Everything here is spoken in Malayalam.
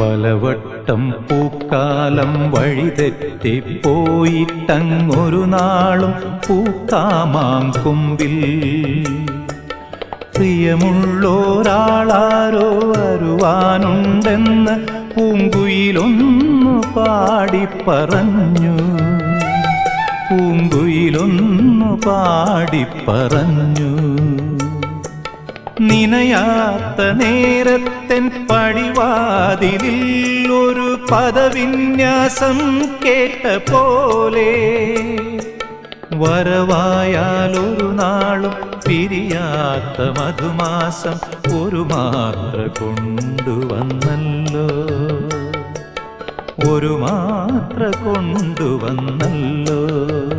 പലവട്ടം പൂക്കാലം വഴിതെറ്റിപ്പോയിട്ടങ്ങൊരു നാളും പൂക്കാമാങ്കൊമ്പിൽ പ്രിയമുള്ളോരാളാരോ വരുവാനുണ്ടെന്ന് പൂങ്കുയിലൊന്നു പാടിപ്പറഞ്ഞു. പൂങ്കുയിലൊന്നു പാടിപ്പറഞ്ഞു. നിനയാത്ത നേരത്തെൻ പടിവാതിലിൽ ഒരു പദവിന്യാസം കേട്ട പോലെ വരവായാലൊരു നാളും പിരിയാത്ത മധുമാസം ഒരു മാത്ര കൊണ്ടുവന്നല്ലോ. ഒരു മാത്ര കൊണ്ടുവന്നല്ലോ.